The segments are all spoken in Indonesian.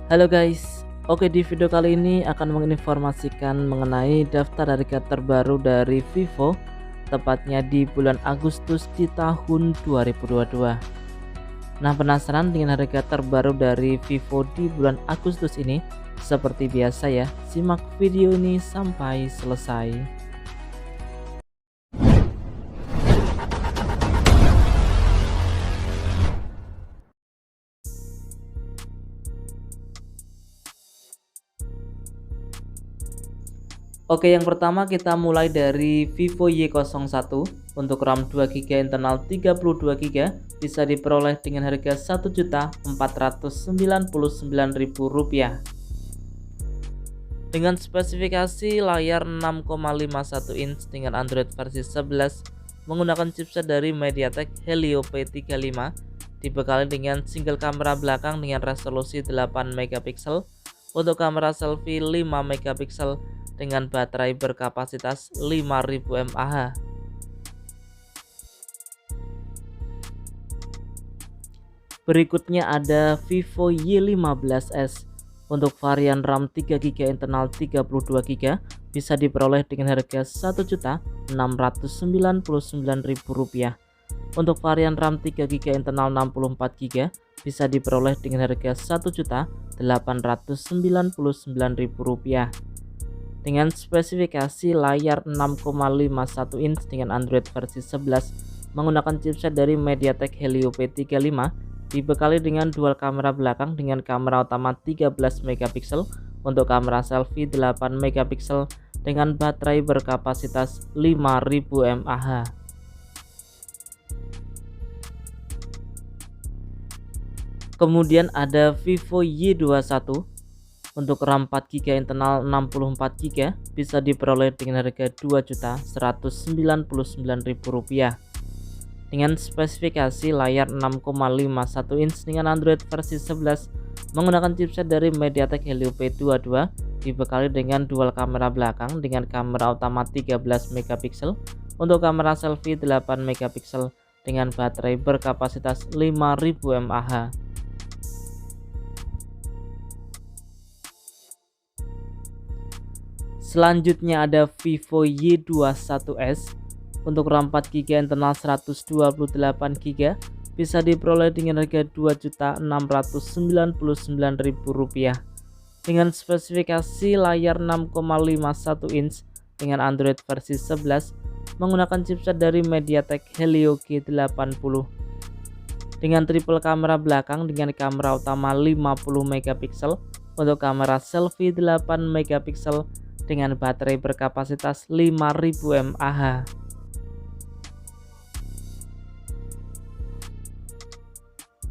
Halo guys, oke di video kali ini akan menginformasikan mengenai daftar harga terbaru dari Vivo, tepatnya di bulan Agustus di tahun 2022. Nah, penasaran dengan harga terbaru dari Vivo di bulan Agustus ini? Seperti biasa ya, simak video ini sampai selesai. Oke, yang pertama kita mulai dari Vivo Y01 untuk RAM 2GB internal 32GB bisa diperoleh dengan harga Rp1.499.000 dengan spesifikasi layar 6,51 inch dengan Android versi 11 menggunakan chipset dari MediaTek Helio P35, dibekali dengan single kamera belakang dengan resolusi 8 megapiksel untuk kamera selfie 5 megapiksel dengan baterai berkapasitas 5000 mAh. Berikutnya ada Vivo Y15s untuk varian RAM 3GB internal 32GB bisa diperoleh dengan harga Rp1.699.000. Untuk varian RAM 3GB internal 64GB bisa diperoleh dengan harga Rp1.899.000 dengan spesifikasi layar 6,51 inch dengan Android versi 11 menggunakan chipset dari MediaTek Helio P35, dibekali dengan dual kamera belakang dengan kamera utama 13 megapiksel untuk kamera selfie 8 megapiksel dengan baterai berkapasitas 5000 mAh. Kemudian ada Vivo Y21 untuk RAM 4GB internal 64GB bisa diperoleh dengan harga Rp2.199.000 dengan spesifikasi layar 6,51 inch dengan Android versi 11 menggunakan chipset dari MediaTek Helio P22, dibekali dengan dual kamera belakang dengan kamera utama 13 megapiksel untuk kamera selfie 8 megapiksel dengan baterai berkapasitas 5000 mAh. Selanjutnya ada Vivo Y21s untuk RAM 4GB internal 128GB bisa diperoleh dengan harga Rp2.699.000 dengan spesifikasi layar 6,51 inch dengan Android versi 11 menggunakan chipset dari MediaTek Helio G80 dengan triple kamera belakang dengan kamera utama 50 megapiksel untuk kamera selfie 8 megapiksel dengan baterai berkapasitas 5000 mAh.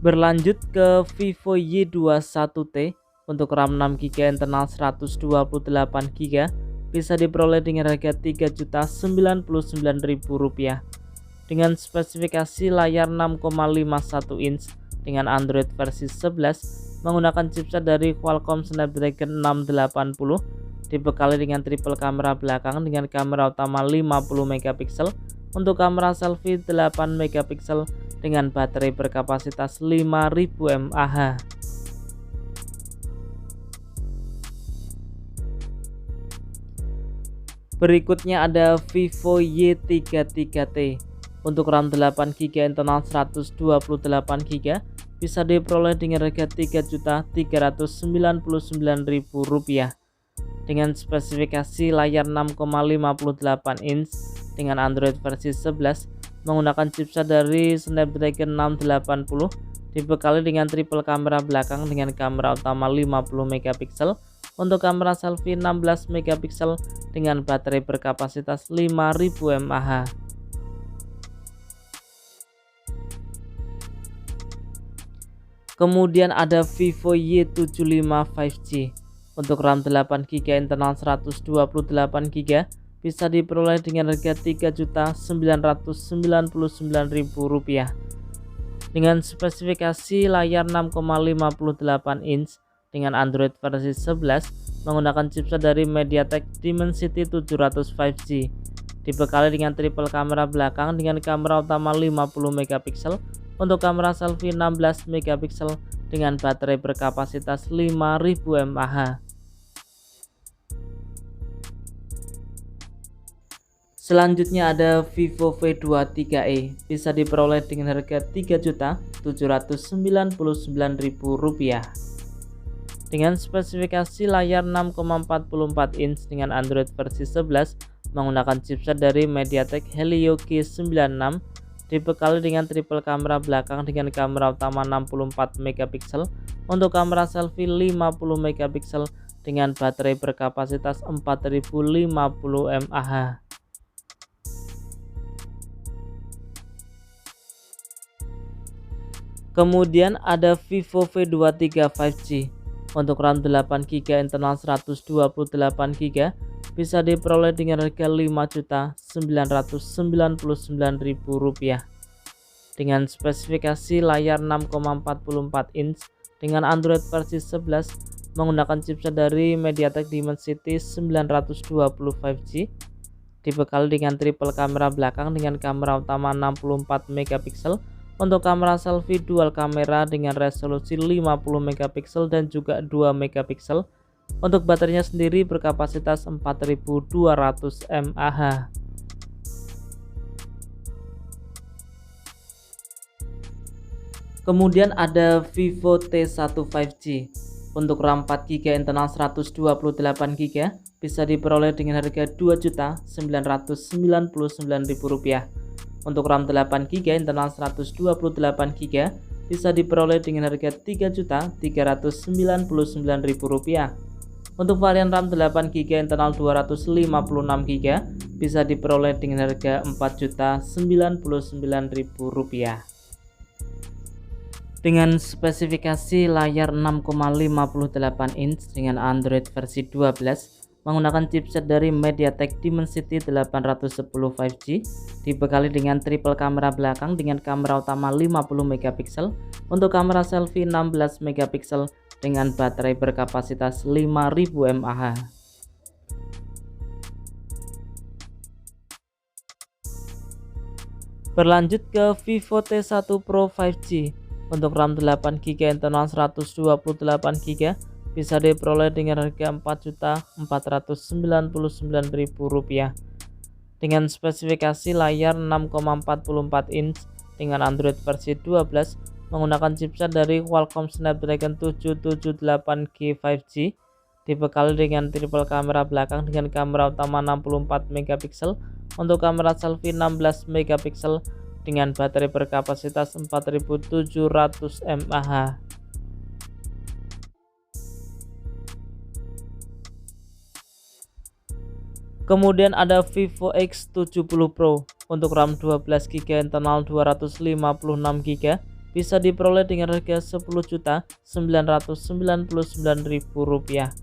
Berlanjut ke Vivo Y21t untuk RAM 6GB internal 128GB bisa diperoleh dengan harga Rp3.099.000 dengan spesifikasi layar 6,51 inch dengan Android versi 11 menggunakan chipset dari Qualcomm Snapdragon 680, dibekali dengan triple kamera belakang dengan kamera utama 50 megapiksel untuk kamera selfie 8 megapiksel dengan baterai berkapasitas 5000 mAh. Berikutnya ada Vivo Y33t untuk RAM 8GB internal 128GB bisa diperoleh dengan harga Rp3.399.000 dengan spesifikasi layar 6,58 inch dengan Android versi 11 menggunakan chipset dari Snapdragon 680, dibekali dengan triple kamera belakang dengan kamera utama 50 megapiksel untuk kamera selfie 16 megapiksel dengan baterai berkapasitas 5000 mAh. Kemudian ada Vivo Y75 5G untuk RAM 8GB internal 128GB bisa diperoleh dengan harga Rp3.999.000 dengan spesifikasi layar 6,58 inch dengan Android versi 11 menggunakan chipset dari MediaTek Dimensity 700 5G, dibekali dengan triple kamera belakang dengan kamera utama 50 megapiksel untuk kamera selfie 16 megapiksel dengan baterai berkapasitas 5000 mAh. Selanjutnya ada Vivo V23e, bisa diperoleh dengan harga Rp3.799.000 dengan spesifikasi layar 6,44 inch dengan Android versi 11 menggunakan chipset dari MediaTek Helio G96, dibekali dengan triple kamera belakang dengan kamera utama 64 megapiksel untuk kamera selfie 50 megapiksel dengan baterai berkapasitas 4050 mAh. Kemudian ada Vivo V23 5G untuk RAM 8GB internal 128GB, bisa diperoleh dengan harga Rp5.999.000 dengan spesifikasi layar 6,44 inch dengan Android versi 11 menggunakan chipset dari MediaTek Dimensity 920 5G, dibekali dengan triple kamera belakang dengan kamera utama 64 megapiksel untuk kamera selfie dual kamera dengan resolusi 50 megapiksel dan juga 2 megapiksel. Untuk baterainya sendiri berkapasitas 4200 mAh. Kemudian ada Vivo T1 5G untuk RAM 4GB internal 128GB, bisa diperoleh dengan harga Rp2.999.000. Untuk RAM 8GB internal 128GB bisa diperoleh dengan harga Rp3.399.000. Untuk varian RAM 8GB internal 256GB bisa diperoleh dengan harga Rp4.099.000. Dengan spesifikasi layar 6,58 inch dengan Android versi 12 menggunakan chipset dari MediaTek Dimensity 810 5G, dibekali dengan triple kamera belakang dengan kamera utama 50 megapiksel untuk kamera selfie 16 megapiksel dengan baterai berkapasitas 5000 mAh. Berlanjut ke Vivo T1 Pro 5G untuk RAM 8GB internal 128GB, bisa diperoleh dengan harga Rp4.499.000 dengan spesifikasi layar 6,44 inch dengan Android versi 12 menggunakan chipset dari Qualcomm Snapdragon 778G 5G, dibekali dengan triple kamera belakang dengan kamera utama 64 megapiksel untuk kamera selfie 16 megapiksel dengan baterai berkapasitas 4700 mAh. Kemudian ada Vivo X70 Pro untuk RAM 12GB internal 256GB, bisa diperoleh dengan harga Rp10.999.000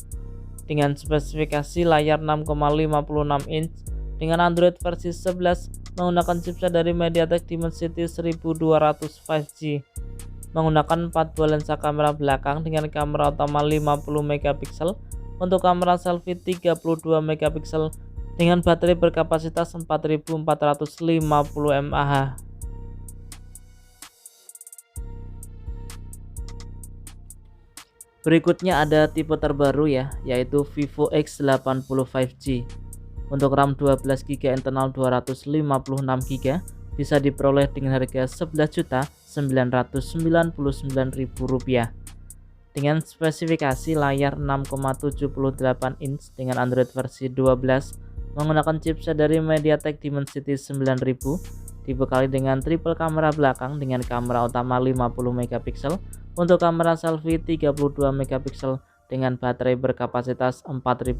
dengan spesifikasi layar 6,56 inch dengan Android versi 11 menggunakan chipset dari MediaTek Dimensity 1200 5G, menggunakan 4 buah lensa kamera belakang dengan kamera utama 50 megapiksel untuk kamera selfie 32 megapiksel dengan baterai berkapasitas 4450 mAh. Berikutnya ada tipe terbaru ya, yaitu Vivo X80 5G untuk RAM 12GB internal 256GB, bisa diperoleh dengan harga Rp11.999.000 dengan spesifikasi layar 6,78 inch dengan Android versi 12 menggunakan chipset dari MediaTek Dimensity 9000, dibekali dengan triple kamera belakang dengan kamera utama 50 megapiksel untuk kamera selfie 32 megapiksel dengan baterai berkapasitas 4500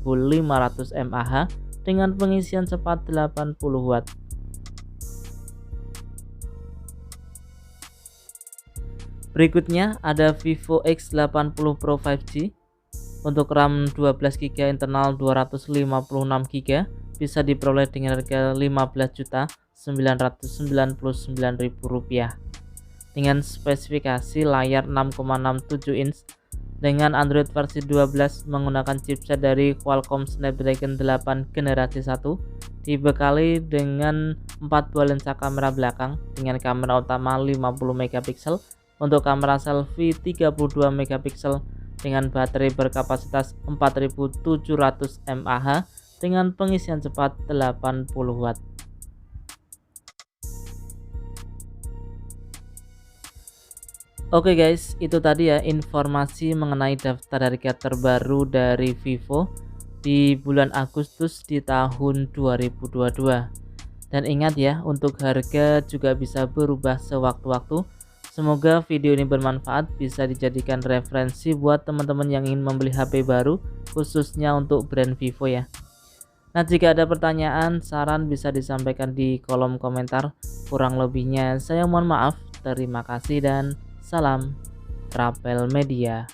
mAh dengan pengisian cepat 80 watt. Berikutnya ada Vivo X80 Pro 5G untuk RAM 12GB internal 256GB, bisa diperoleh dengan harga Rp15.999.000 dengan spesifikasi layar 6,67 inch Dengan Android versi 12 menggunakan chipset dari Qualcomm Snapdragon 8 generasi 1, dibekali dengan 4 buah lensa kamera belakang dengan kamera utama 50 megapiksel, untuk kamera selfie 32 megapiksel dengan baterai berkapasitas 4700 mAh dengan pengisian cepat 80 watt. Oke guys, itu tadi ya informasi mengenai daftar harga terbaru dari Vivo di bulan Agustus di tahun 2022. Dan ingat ya, untuk harga juga bisa berubah sewaktu-waktu. Semoga video ini bermanfaat, bisa dijadikan referensi buat teman-teman yang ingin membeli HP baru, khususnya untuk brand Vivo ya. Nah, jika ada pertanyaan, saran bisa disampaikan di kolom komentar. Kurang lebihnya saya mohon maaf. Terima kasih dan salam Rapel Media.